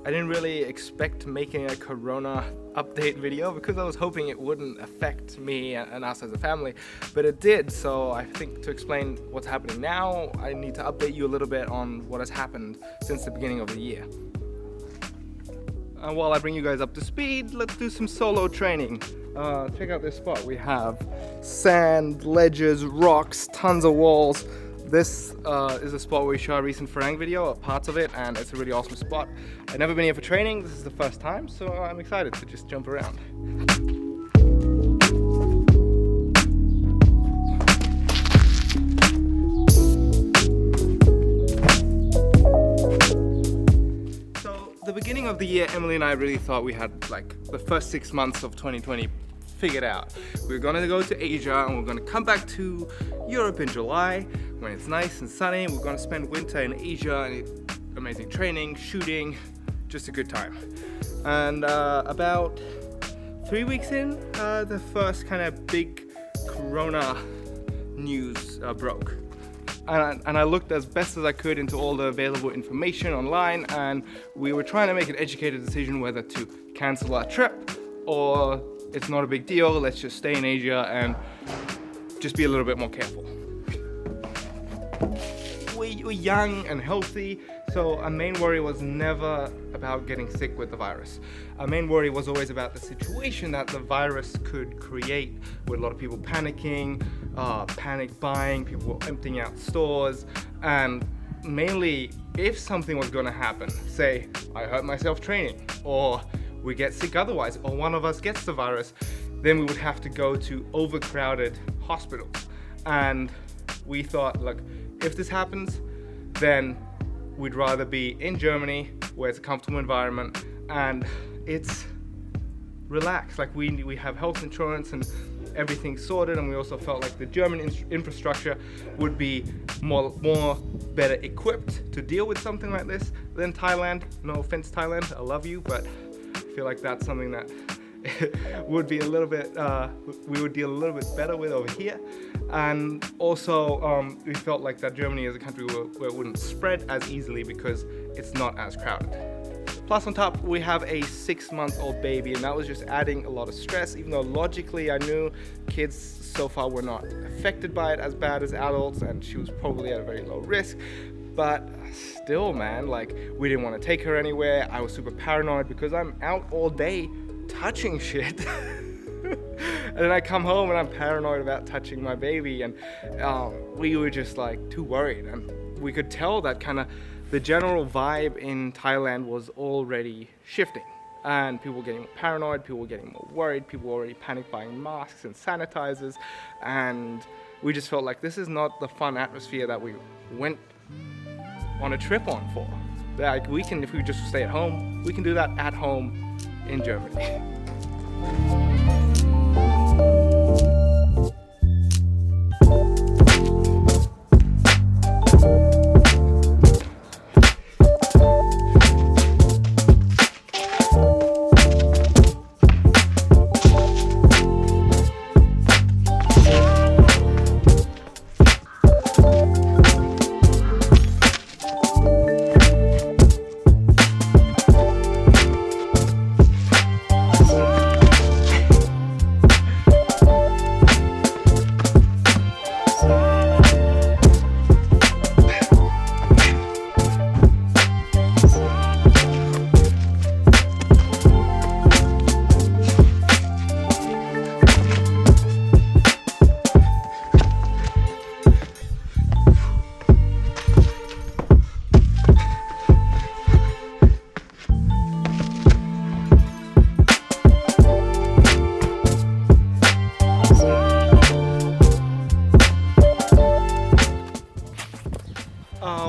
I didn't really expect making a Corona update video because I was hoping it wouldn't affect me and us as a family, but it did. So I think to explain what's happening now, I need to update you a little bit on what has happened since the beginning of the year. And while I bring you guys up to speed, let's do some solo training. Check out this spot. We have sand, ledges, rocks, tons of walls. This is a spot where we shot a recent Freerunning video, parts of it, and it's a really awesome spot. I've never been here for training. This is the first time, so I'm excited to just jump around. The beginning of the year, Emily and I really thought we had like the first 6 months of 2020 figured out. We were gonna go to Asia and we're gonna come back to Europe in July when it's nice and sunny. We're gonna spend winter in Asia and it's amazing training, shooting, just a good time. And about 3 weeks in, the first kind of big Corona news broke. And I looked as best as I could into all the available information online, and we were trying to make an educated decision whether to cancel our trip or it's not a big deal, let's just stay in Asia and just be a little bit more careful. We're young and healthy, so our main worry was never about getting sick with the virus. Our main worry was always about the situation that the virus could create, with a lot of people panicking, panic buying, people emptying out stores, and mainly if something was going to happen, say I hurt myself training, or we get sick otherwise, or one of us gets the virus, then we would have to go to overcrowded hospitals. And we thought, look, if this happens, then we'd rather be in Germany where it's a comfortable environment and it's relaxed. Like we have health insurance and everything sorted, and we also felt like the German infrastructure would be more better equipped to deal with something like this than Thailand. No offense, Thailand, I love you, but I feel like that's something that would be a little bit, we would deal a little bit better with over here. And also we felt like that Germany is a country where it wouldn't spread as easily because it's not as crowded. Plus on top, we have a 6-month-old baby, and that was just adding a lot of stress, even though logically I knew kids so far were not affected by it as bad as adults, and she was probably at a very low risk. But still, man, like we didn't want to take her anywhere. I was super paranoid because I'm out all day touching shit. And then I come home and I'm paranoid about touching my baby, and we were just like too worried. And we could tell that kind of the general vibe in Thailand was already shifting, and people were getting more paranoid, people were getting more worried, people were already panic buying masks and sanitizers, and we just felt like this is not the fun atmosphere that we went on a trip on for. Like we can, if we just stay at home, we can do that at home in Germany.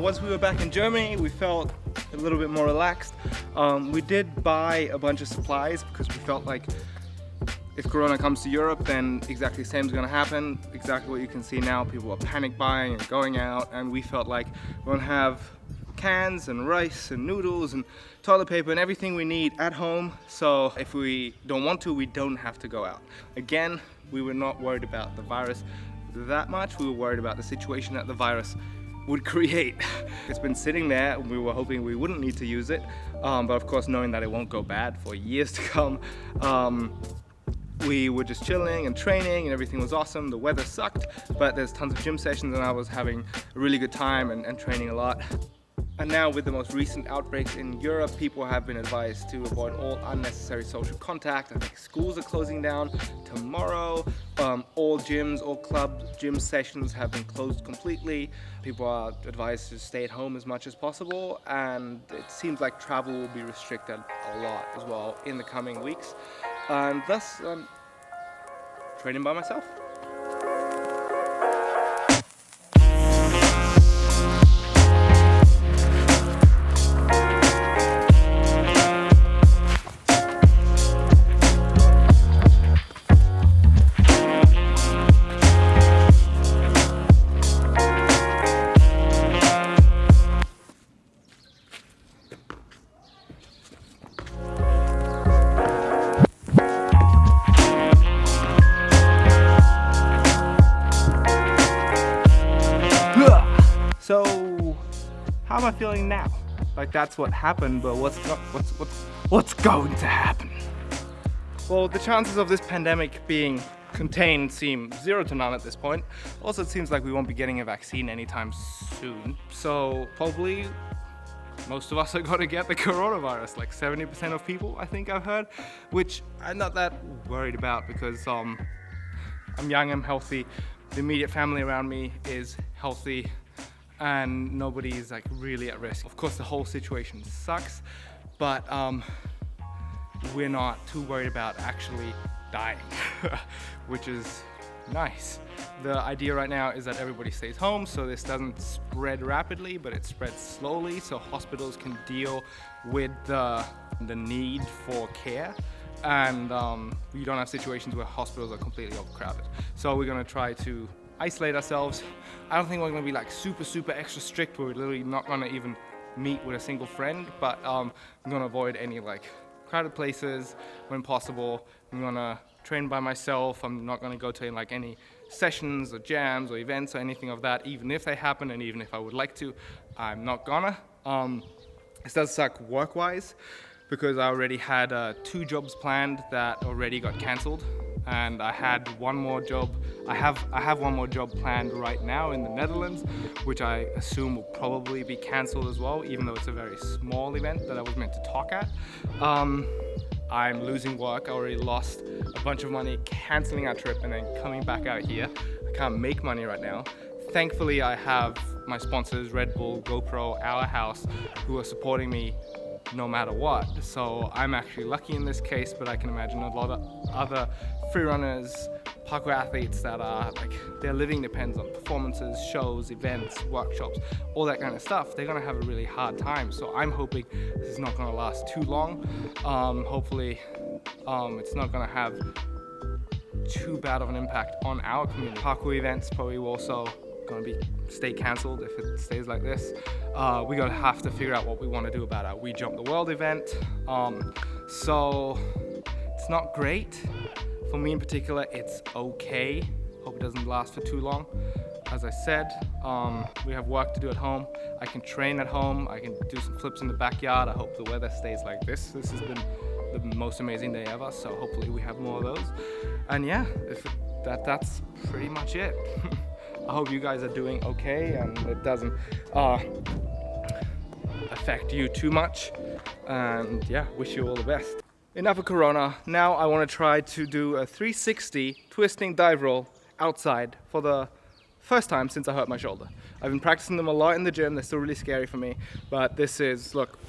Once we were back in Germany, we felt a little bit more relaxed. We did buy a bunch of supplies because we felt like if Corona comes to Europe, then exactly the same is going to happen. Exactly what you can see now, people are panic buying and going out, and we felt like we're going to have cans and rice and noodles and toilet paper and everything we need at home, so if we don't want to, we don't have to go out. Again, we were not worried about the virus that much. We were worried about the situation that the virus would create. It's been sitting there, and we were hoping we wouldn't need to use it, but of course knowing that it won't go bad for years to come, we were just chilling and training and everything was awesome. The weather sucked, but there's tons of gym sessions and I was having a really good time and training a lot. And now with the most recent outbreaks in Europe, people have been advised to avoid all unnecessary social contact. I think schools are closing down tomorrow. All gyms, all club gym sessions have been closed completely. People are advised to stay at home as much as possible, and it seems like travel will be restricted a lot as well in the coming weeks. And thus, training by myself. So, how am I feeling now? Like that's what happened, but what's going to happen? Well, the chances of this pandemic being contained seem 0 to none at this point. Also, it seems like we won't be getting a vaccine anytime soon. So probably most of us are gonna get the coronavirus, like 70% of people, I think I've heard, which I'm not that worried about because I'm young, I'm healthy, the immediate family around me is healthy, and nobody is like really at risk. Of course, the whole situation sucks, but we're not too worried about actually dying, which is nice. The idea right now is that everybody stays home so this doesn't spread rapidly, but it spreads slowly so hospitals can deal with the need for care, and you don't have situations where hospitals are completely overcrowded. So we're gonna try to isolate ourselves. I don't think we're gonna be like super extra strict where we're literally not gonna even meet with a single friend, but I'm gonna avoid any like crowded places when possible. I'm gonna train by myself. I'm not gonna go to like any sessions or jams or events or anything of that, even if they happen and even if I would like to, I'm not gonna. This does suck work-wise because I already had 2 jobs planned that already got cancelled, and I had one more job. I have one more job planned right now in the Netherlands, which I assume will probably be cancelled as well, even though it's a very small event that I was meant to talk at. I'm losing work. I already lost a bunch of money cancelling our trip and then coming back out here. I can't make money right now. Thankfully, I have my sponsors, Red Bull, GoPro, Our House, who are supporting me no matter what. So I'm actually lucky in this case, but I can imagine a lot of other freerunners, parkour athletes that are like, their living depends on performances, shows, events, workshops, all that kind of stuff. They're gonna have a really hard time. So I'm hoping this is not gonna last too long. Hopefully it's not gonna have too bad of an impact on our community. Parkour events probably also gonna stay cancelled if it stays like this. We're gonna have to figure out what we want to do about our We Jump the World event. So it's not great. For me in particular, it's okay. Hope it doesn't last for too long. As I said, we have work to do at home. I can train at home. I can do some flips in the backyard. I hope the weather stays like this. This has been the most amazing day ever, so hopefully we have more of those. And yeah, that's pretty much it. I hope you guys are doing okay and it doesn't affect you too much. And yeah, wish you all the best. Enough of Corona. Now I want to try to do a 360 twisting dive roll outside for the first time since I hurt my shoulder. I've been practicing them a lot in the gym. They're still really scary for me, but this is, look,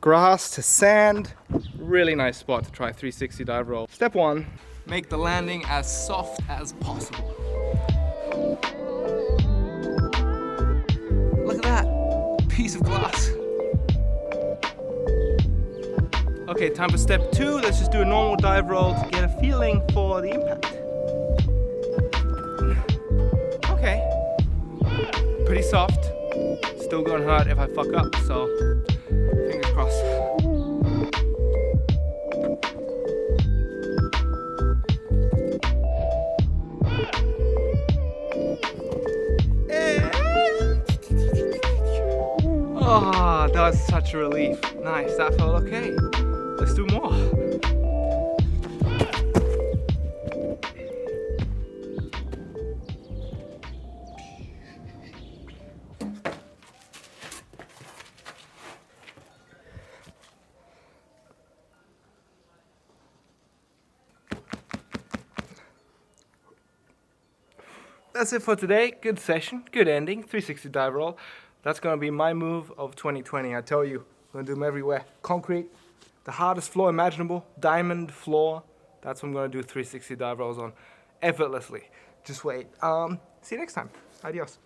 grass to sand. Really nice spot to try 360 dive roll. Step 1, make the landing as soft as possible. Look at that, piece of glass. Okay, time for step 2. Let's just do a normal dive roll to get a feeling for the impact. Okay, pretty soft. Still gonna hurt if I fuck up, so fingers crossed. Ah, that was such a relief. Nice, that felt okay. Let's do more. That's it for today. Good session, good ending. 360 dive roll. That's gonna be my move of 2020. I tell you, I'm gonna do them everywhere. Concrete, the hardest floor imaginable, diamond floor. That's what I'm gonna do 360 dive rolls on, effortlessly. Just wait. See you next time. Adios.